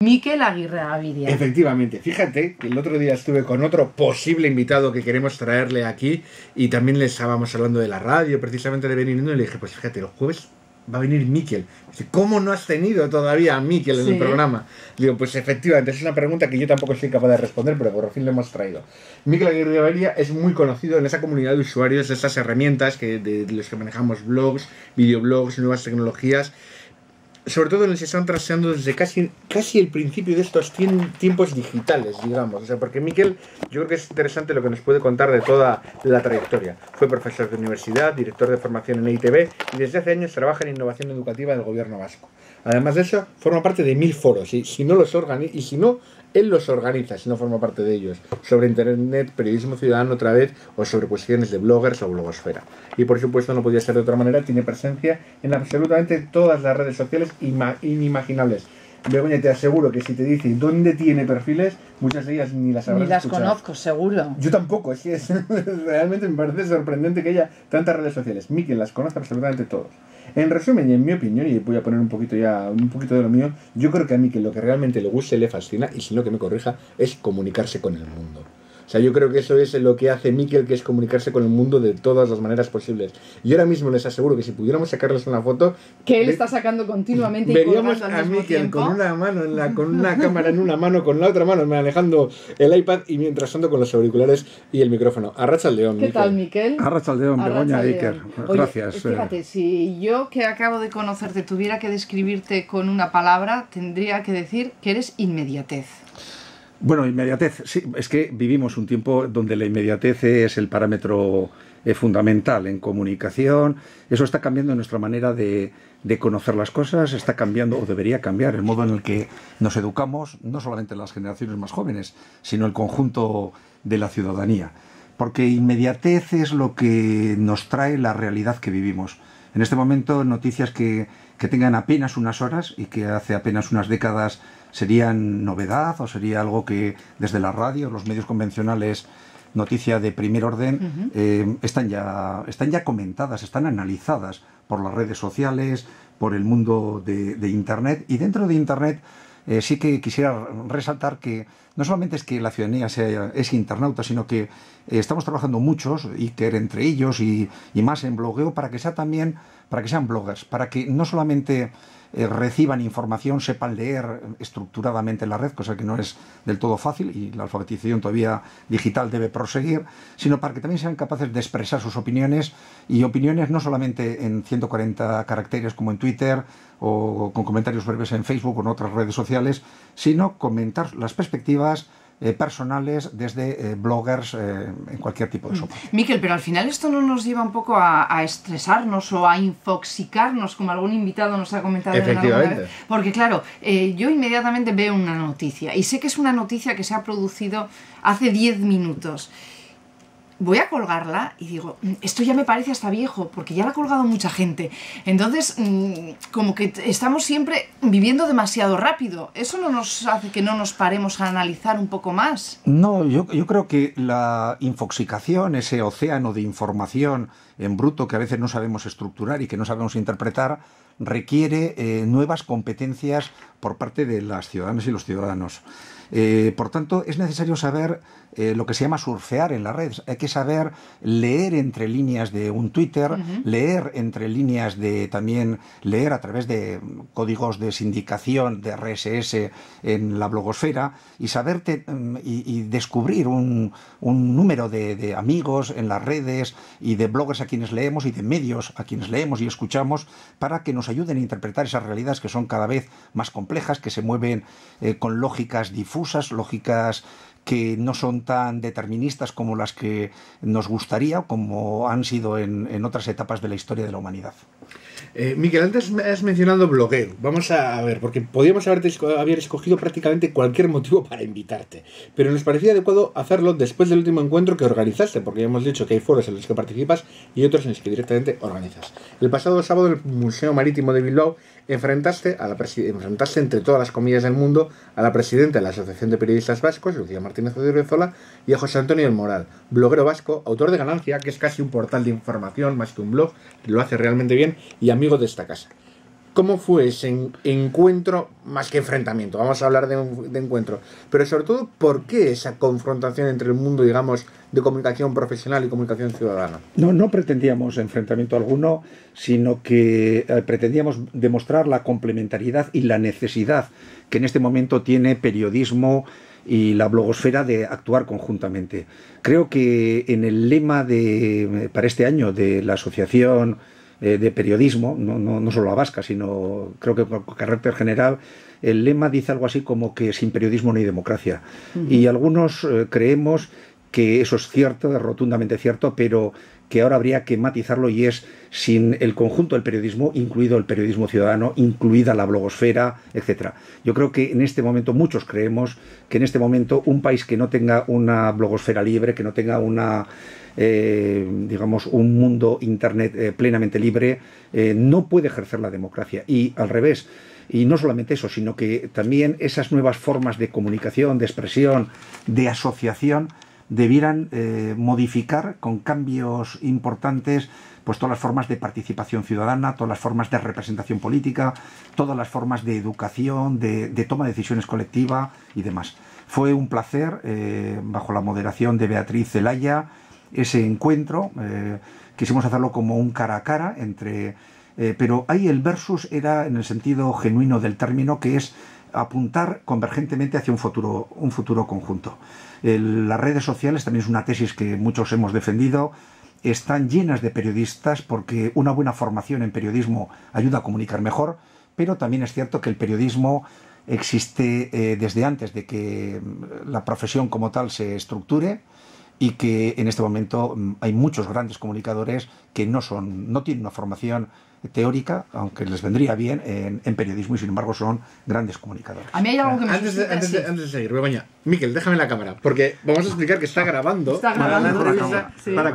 Mikel Aguirre Gaviria. Efectivamente, fíjate que el otro día estuve con otro posible invitado que queremos traerle aquí y también le estábamos hablando de la radio, precisamente de venir, y le dije, pues fíjate, los jueves va a venir Mikel. Dice, ¿cómo no has tenido todavía a Mikel en el programa? Digo, pues efectivamente, es una pregunta que yo tampoco soy capaz de responder, pero por fin lo hemos traído. Mikel Aguirre Gaviria es muy conocido en esa comunidad de usuarios de estas herramientas de los que manejamos blogs, videoblogs, nuevas tecnologías, sobre todo en el que se están trasteando desde casi el principio de estos tiempos digitales, digamos. O sea, porque Mikel, yo creo que es interesante lo que nos puede contar de toda la trayectoria. Fue profesor de universidad, director de formación en EITB y desde hace años trabaja en innovación educativa del gobierno vasco. Además de eso, forma parte de 1000 foros y si no, él los organiza, si no forma parte de ellos, sobre internet, periodismo ciudadano otra vez, o sobre cuestiones de bloggers o blogosfera. Y por supuesto, no podía ser de otra manera, tiene presencia en absolutamente todas las redes sociales inimaginables. Begoña, te aseguro que si te dice dónde tiene perfiles, muchas de ellas ni las habrás escuchado. Ni las conozco, seguro. Yo tampoco, realmente me parece sorprendente que haya tantas redes sociales. Mikel las conoce absolutamente todos. En resumen, y en mi opinión, y voy a poner un poquito de lo mío, yo creo que a Mikel lo que realmente le gusta y le fascina, y si no que me corrija, es comunicarse con el mundo. O sea, yo creo que eso es lo que hace Mikel, que es comunicarse con el mundo de todas las maneras posibles. Y ahora mismo les aseguro que si pudiéramos sacarles una foto... Que él está sacando continuamente y veríamos a Mikel con una mano con una cámara en una mano, con la otra mano manejando el iPad y mientras tanto con los auriculares y el micrófono. Arratsaldeon, Mikel. ¿Qué tal, Mikel? Arratsaldeon, Begoña, Iker. Gracias. Fíjate, si yo que acabo de conocerte tuviera que describirte con una palabra, tendría que decir que eres inmediatez. Bueno, inmediatez, sí, es que vivimos un tiempo donde la inmediatez es el parámetro fundamental en comunicación. Eso está cambiando nuestra manera de conocer las cosas, está cambiando o debería cambiar el modo en el que nos educamos, no solamente las generaciones más jóvenes, sino el conjunto de la ciudadanía. Porque inmediatez es lo que nos trae la realidad que vivimos. En este momento, noticias que tengan apenas unas horas y que hace apenas unas décadas serían novedad o sería algo que desde la radio, los medios convencionales, noticia de primer orden, están ya comentadas, están analizadas por las redes sociales, por el mundo de Internet. Y dentro de Internet sí que quisiera resaltar que no solamente es que la ciudadanía es internauta, sino que estamos trabajando muchos, Iker entre ellos y más en blogueo, para que sean bloggers, para que no solamente reciban información, sepan leer estructuradamente la red, cosa que no es del todo fácil y la alfabetización todavía digital debe proseguir, sino para que también sean capaces de expresar sus opiniones, y opiniones no solamente en 140 caracteres como en Twitter o con comentarios breves en Facebook o en otras redes sociales, sino comentar las perspectivas personales desde bloggers en cualquier tipo de soporte. Mikel, pero al final esto no nos lleva un poco a estresarnos o a infoxicarnos, como algún invitado nos ha comentado alguna vez. Porque claro, yo inmediatamente veo una noticia y sé que es una noticia que se ha producido hace 10 minutos. Voy a colgarla y digo, esto ya me parece hasta viejo, porque ya la ha colgado mucha gente. Entonces, como que estamos siempre viviendo demasiado rápido. ¿Eso no nos hace que no nos paremos a analizar un poco más? No, yo creo que la infoxicación, ese océano de información en bruto que a veces no sabemos estructurar y que no sabemos interpretar, requiere nuevas competencias por parte de las ciudadanas y los ciudadanos. Por tanto, es necesario saber lo que se llama surfear en las redes. Hay que saber leer entre líneas de un Twitter, leer entre líneas también leer a través de códigos de sindicación, de RSS en la blogosfera, y saberte y descubrir un número de amigos en las redes y de bloggers a quienes leemos y de medios a quienes leemos y escuchamos, para que nos ayuden a interpretar esas realidades que son cada vez más complejas, que se mueven con lógicas difusas, lógicas que no son tan deterministas como las que nos gustaría, como han sido en otras etapas de la historia de la humanidad. Mikel, antes has mencionado blogueo. Vamos a ver, porque podíamos haber escogido prácticamente cualquier motivo para invitarte, pero nos parecía adecuado hacerlo después del último encuentro que organizaste, porque ya hemos dicho que hay foros en los que participas y otros en los que directamente organizas. El pasado sábado en el Museo Marítimo de Bilbao enfrentaste entre todas las comillas del mundo a la presidenta de la Asociación de Periodistas Vascos, Lucía Martínez Odriozola, y a José Antonio del Moral, bloguero vasco, autor de Ganancia, que es casi un portal de información más que un blog, lo hace realmente bien, y amigo de esta casa. ¿Cómo fue ese encuentro, más que enfrentamiento? Vamos a hablar de encuentro. Pero sobre todo, ¿por qué esa confrontación entre el mundo, digamos, de comunicación profesional y comunicación ciudadana? No pretendíamos enfrentamiento alguno, sino que pretendíamos demostrar la complementariedad y la necesidad que en este momento tiene periodismo y la blogosfera de actuar conjuntamente. Creo que en el lema para este año de la Asociación de Periodismo, no solo la vasca, sino creo que con carácter general, el lema dice algo así como que sin periodismo no hay democracia. Y algunos creemos que eso es cierto, es rotundamente cierto, pero que ahora habría que matizarlo, y es sin el conjunto del periodismo, incluido el periodismo ciudadano, incluida la blogosfera, etcétera. Yo creo que en este momento, muchos creemos que en este momento un país que no tenga una blogosfera libre, que no tenga digamos, un mundo internet plenamente libre, no puede ejercer la democracia. Y al revés. Y no solamente eso, sino que también esas nuevas formas de comunicación, de expresión, de asociación, debieran modificar con cambios importantes pues todas las formas de participación ciudadana, todas las formas de representación política, todas las formas de educación, de toma de decisiones colectiva y demás. Fue un placer, bajo la moderación de Beatriz Zelaya, ese encuentro. Quisimos hacerlo como un cara a cara pero ahí el versus era en el sentido genuino del término, que es apuntar convergentemente hacia un futuro conjunto. Las redes sociales, también es una tesis que muchos hemos defendido, están llenas de periodistas porque una buena formación en periodismo ayuda a comunicar mejor, pero también es cierto que el periodismo existe desde antes de que la profesión como tal se estructure, y que en este momento hay muchos grandes comunicadores que no tienen una formación teórica, aunque les vendría bien en periodismo, y sin embargo son grandes comunicadores. A mí hay algo que me antes de seguir, Begoña, Miquel, déjame la cámara, porque vamos a explicar que está grabando, sí, para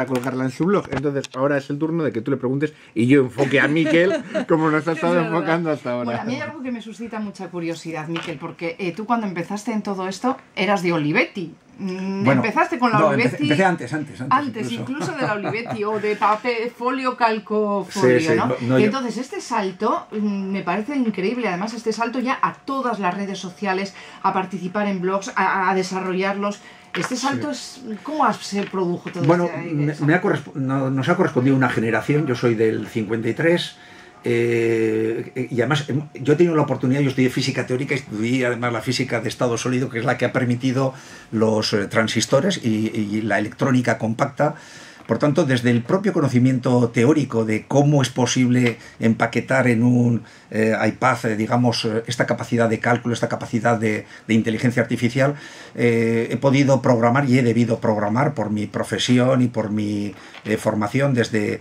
colgarla en su blog. Entonces ahora es el turno de que tú le preguntes y yo enfoque a Miquel como nos ha estado enfocando hasta ahora. Bueno, a mí hay algo que me suscita mucha curiosidad, Miquel, porque tú cuando empezaste en todo esto eras de Olivetti. Bueno, empezaste con la Olivetti. Empecé antes incluso de la Olivetti, o de papel, folio, calco, folio, sí, ¿no? Y entonces este salto me parece increíble, además este salto ya a todas las redes sociales, a participar en blogs, a desarrollarlos. Este salto ¿cómo se produjo todo Bueno, esto? nos ha correspondido una generación, yo soy del 53, y además yo he tenido la oportunidad, yo estudié física teórica y estudié además la física de estado sólido, que es la que ha permitido los transistores y la electrónica compacta. Por tanto, desde el propio conocimiento teórico de cómo es posible empaquetar en un iPad, digamos, esta capacidad de cálculo, esta capacidad de inteligencia artificial, he podido programar y he debido programar por mi profesión y por mi formación desde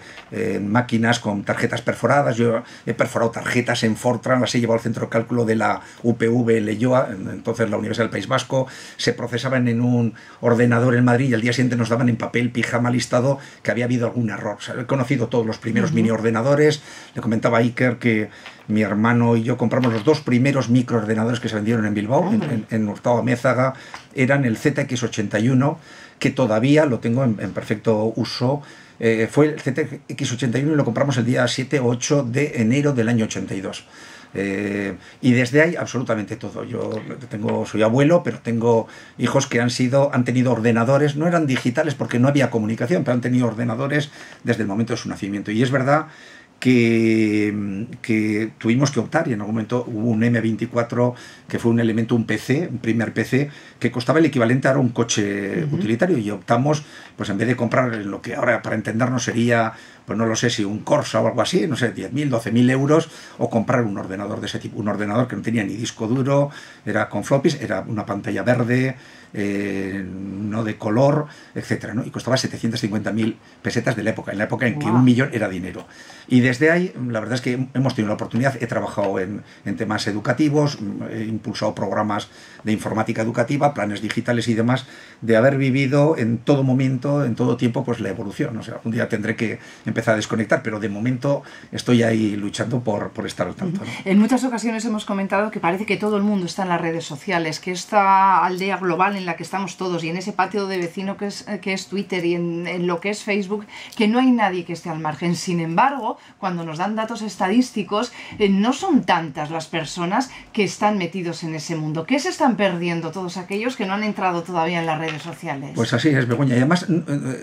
máquinas con tarjetas perforadas. Yo he perforado tarjetas en Fortran, las he llevado al centro de cálculo de la UPV Leioa, entonces la Universidad del País Vasco. Se procesaban en un ordenador en Madrid y al día siguiente nos daban en papel pijama listado que había habido algún error. O sea, he conocido todos los primeros mini ordenadores. Le comentaba a Iker que mi hermano y yo compramos los dos primeros microordenadores que se vendieron en Bilbao, en Hurtado Amézaga. Eran el ZX81, que todavía lo tengo en perfecto uso. Fue el ZX81 y lo compramos el día 7 o 8 de enero del año 82. Y desde ahí absolutamente todo. Yo soy abuelo, pero tengo hijos que han tenido ordenadores, no eran digitales porque no había comunicación, pero han tenido ordenadores desde el momento de su nacimiento. Y es verdad que tuvimos que optar, y en algún momento hubo un M24 que fue un elemento, un primer PC que costaba el equivalente a un coche utilitario, y optamos, pues en vez de comprar lo que ahora para entendernos sería, pues no lo sé, si un Corsa o algo así, no sé, 10.000, 12.000 euros, o comprar un ordenador de ese tipo, un ordenador que no tenía ni disco duro, era con floppies, era una pantalla verde, no de color, etcétera, ¿no? Y costaba 750.000 pesetas de la época, en la época en que un millón era dinero. Y desde ahí, la verdad es que hemos tenido la oportunidad, he trabajado en temas educativos, he impulsado programas de informática educativa, planes digitales y demás, de haber vivido en todo momento, en todo tiempo, pues la evolución. O sea, un día tendré que empezar empezar a desconectar, pero de momento estoy ahí luchando por estar al tanto, ¿no? En muchas ocasiones hemos comentado que parece que todo el mundo está en las redes sociales, que esta aldea global en la que estamos todos y en ese patio de vecino que es Twitter y en lo que es Facebook, que no hay nadie que esté al margen. Sin embargo, cuando nos dan datos estadísticos, no son tantas las personas que están metidos en ese mundo. ¿Qué se están perdiendo todos aquellos que no han entrado todavía en las redes sociales? Pues así es, Begoña. Y además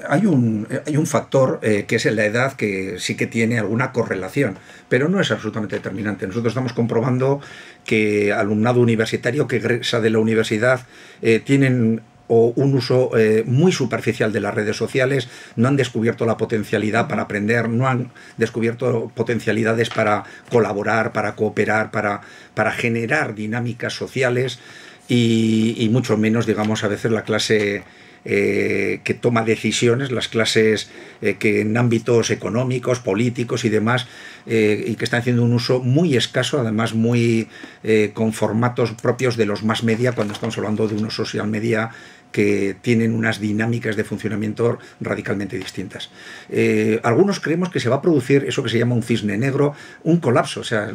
hay un factor que es en la edad que sí que tiene alguna correlación, pero no es absolutamente determinante. Nosotros estamos comprobando que alumnado universitario que egresa de la universidad tienen un uso muy superficial de las redes sociales, no han descubierto la potencialidad para aprender, no han descubierto potencialidades para colaborar, para cooperar, para generar dinámicas sociales y mucho menos, digamos, a veces la clase que toma decisiones, las clases que en ámbitos económicos, políticos y demás, y que están haciendo un uso muy escaso, además muy con formatos propios de los mass media, cuando estamos hablando de unos social media que tienen unas dinámicas de funcionamiento radicalmente distintas. Algunos creemos que se va a producir eso que se llama un cisne negro, un colapso, o sea,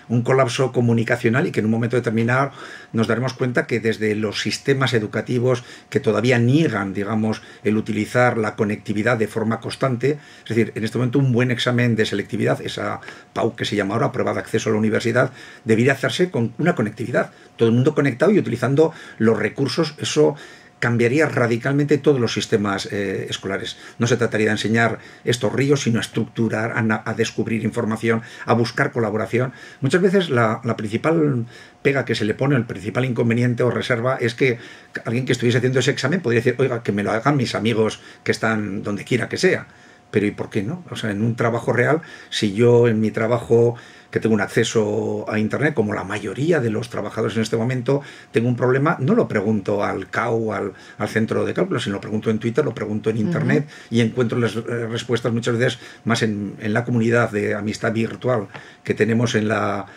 un colapso comunicacional, y que en un momento determinado nos daremos cuenta que desde los sistemas educativos que todavía niegan, digamos, el utilizar la conectividad de forma constante, es decir, en este momento un buen examen de selectividad, esa PAU que se llama ahora, prueba de acceso a la universidad, debería hacerse con una conectividad, todo el mundo conectado y utilizando los recursos. Eso cambiaría radicalmente todos los sistemas escolares. No se trataría de enseñar estos ríos, sino a estructurar, a descubrir información, a buscar colaboración. Muchas veces la principal pega que se le pone, el principal inconveniente o reserva, es que alguien que estuviese haciendo ese examen podría decir, oiga, que me lo hagan mis amigos que están donde quiera que sea. Pero ¿y por qué no? O sea, en un trabajo real, si yo en mi trabajo, que tengo un acceso a Internet, como la mayoría de los trabajadores en este momento, tengo un problema, no lo pregunto al CAU, al centro de cálculo, sino lo pregunto en Twitter, lo pregunto en Internet, y encuentro las respuestas muchas veces más en la comunidad de amistad virtual que tenemos digamos,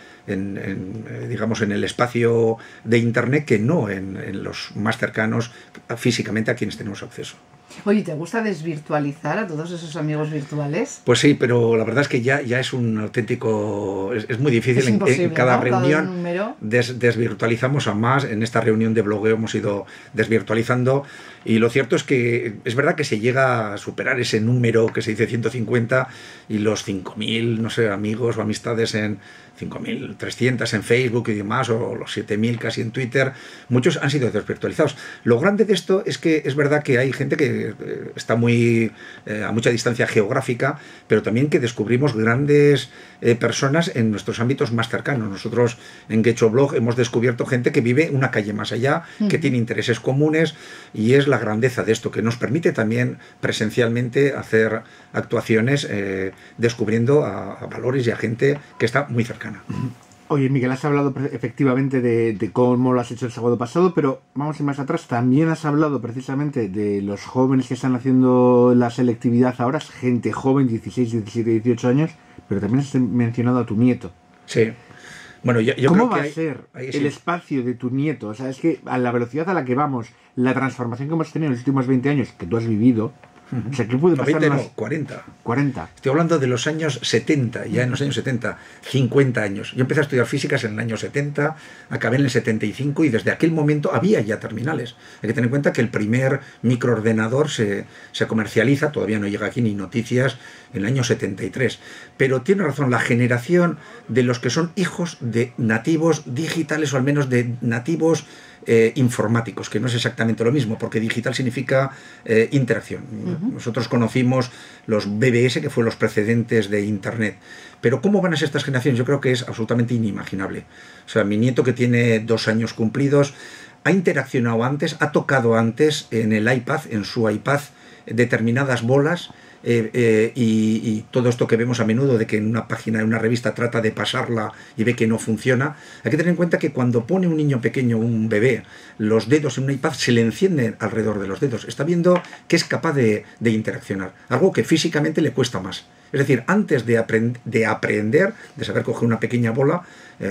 en el espacio de Internet, que no en los más cercanos físicamente a quienes tenemos acceso. Oye, ¿te gusta desvirtualizar a todos esos amigos virtuales? Pues sí, pero la verdad es que ya es un auténtico... Es muy difícil. Es imposible, en cada ¿no? reunión Cada desvirtualizamos a más. En esta reunión de blogueo hemos ido desvirtualizando, y lo cierto es que es verdad que se llega a superar ese número que se dice 150 y los 5.000, no sé, amigos o amistades en 5.300 en Facebook y demás, o los 7.000 casi en Twitter. Muchos han sido desvirtualizados. Lo grande de esto es que es verdad que hay gente que está muy a mucha distancia geográfica, pero también que descubrimos grandes personas en nuestros ámbitos más cercanos. Nosotros en Getxoblog hemos descubierto gente que vive una calle más allá, que tiene intereses comunes, y es la grandeza de esto, que nos permite también presencialmente hacer actuaciones descubriendo a valores y a gente que está muy cercana. Oye, Miguel, has hablado efectivamente de cómo lo has hecho el sábado pasado, pero vamos a ir más atrás. También has hablado precisamente de los jóvenes que están haciendo la selectividad ahora, gente joven, 16, 17, 18 años, pero también has mencionado a tu nieto. Sí. Bueno, yo ¿Cómo creo que va a ser el espacio de tu nieto? O sea, es que a la velocidad a la que vamos, la transformación que hemos tenido en los últimos 20 años, que tú has vivido, o sea, ¿qué puede pasar? 20 no, 40. 40. Estoy hablando de los años 70, ya en los años 70, 50 años. Yo empecé a estudiar físicas en el año 70, acabé en el 75, y desde aquel momento había ya terminales. Hay que tener en cuenta que el primer microordenador se comercializa, todavía no llega aquí ni noticias, en el año 73. Pero tiene razón, la generación de los que son hijos de nativos digitales, o al menos de nativos informáticos, que no es exactamente lo mismo, porque digital significa interacción. Nosotros conocimos los BBS, que fueron los precedentes de Internet. Pero ¿cómo van a ser estas generaciones? Yo creo que es absolutamente inimaginable. O sea, mi nieto, que tiene 2 años cumplidos, ha interaccionado antes, ha tocado antes en el iPad, en su iPad, determinadas bolas, y todo esto que vemos a menudo de que en una página de una revista trata de pasarla y ve que no funciona. Hay que tener en cuenta que cuando pone un niño pequeño, un bebé, los dedos en un iPad, se le encienden alrededor de los dedos. Está viendo que es capaz de interaccionar, algo que físicamente le cuesta más. Es decir, antes de aprender, de saber coger una pequeña bola,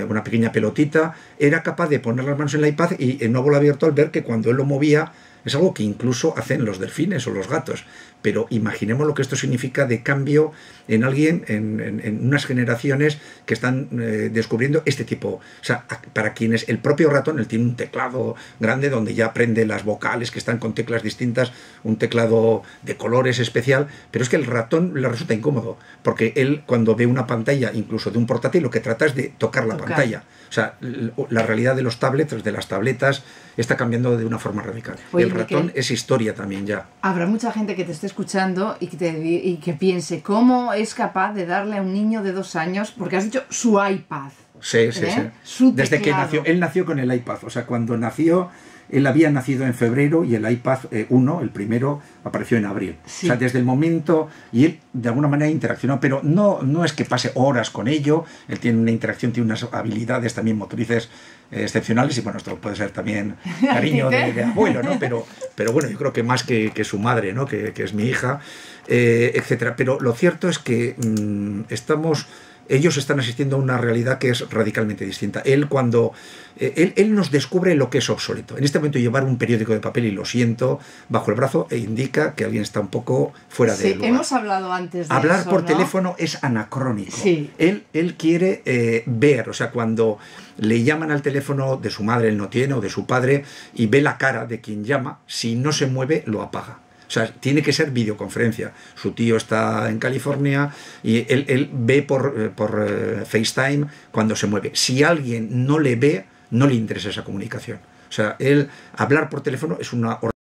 una pequeña pelotita, era capaz de poner las manos en el iPad y en una bola virtual ver que cuando él lo movía, es algo que incluso hacen los delfines o los gatos. Pero imaginemos lo que esto significa de cambio en alguien, en unas generaciones que están descubriendo este tipo. O sea, para quienes el propio ratón, él tiene un teclado grande donde ya aprende las vocales que están con teclas distintas, un teclado de colores especial, pero es que el ratón le resulta incómodo, porque él cuando ve una pantalla, incluso de un portátil, lo que trata es de tocar la pantalla. O sea, la realidad de los tablets, de las tabletas, está cambiando de una forma radical. Oye, el ratón es historia también ya. Habrá mucha gente que te esté escuchando y que piense, ¿cómo es capaz de darle a un niño de 2 años, porque has dicho su iPad? Sí. Desde que nació, él nació con el iPad. O sea, cuando nació, él había nacido en febrero y el iPad 1, el primero, apareció en abril. Sí. O sea, desde el momento, y él de alguna manera interaccionó, pero no es que pase horas con ello. Él tiene una interacción, tiene unas habilidades también motrices excepcionales, y bueno, esto puede ser también cariño de abuelo, ¿no? Pero bueno, yo creo que más que su madre, ¿no? Que es mi hija, etcétera. Pero lo cierto es que ellos están asistiendo a una realidad que es radicalmente distinta. Él cuando él nos descubre lo que es obsoleto. En este momento llevar un periódico de papel, y lo siento, bajo el brazo indica que alguien está un poco fuera de lugar. Hemos hablado antes de hablar eso, por ¿no? teléfono es anacrónico. Sí. Él quiere ver, o sea, cuando le llaman al teléfono de su madre, él no tiene, o de su padre, y ve la cara de quien llama, si no se mueve, lo apaga. O sea, tiene que ser videoconferencia. Su tío está en California y él ve por FaceTime cuando se mueve. Si alguien no le ve, no le interesa esa comunicación. O sea, hablar por teléfono es una